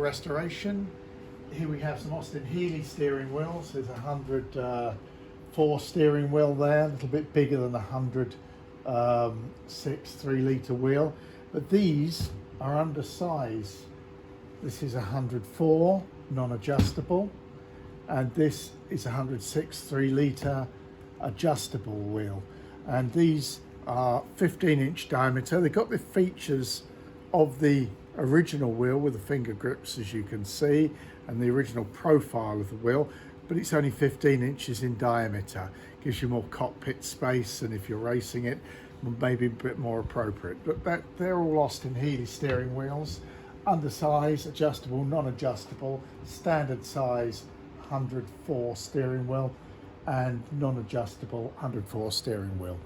restoration. Here we have some Austin Healey steering wheels. There's a 104 steering wheel there, a little bit bigger than the 106 3-litre wheel, but these are undersized. This is a 104 non-adjustable, and this is a 106 3-litre adjustable wheel, and these are 15-inch diameter. They've got the features of the original wheel with the finger grips, as you can see, and the original profile of the wheel, but it's only 15 inches in diameter. Gives you more cockpit space, and if you're racing it, maybe a bit more appropriate. But they're all Austin Healey steering wheels, undersized, adjustable, non-adjustable, standard size 104 steering wheel, and non-adjustable 104 steering wheel.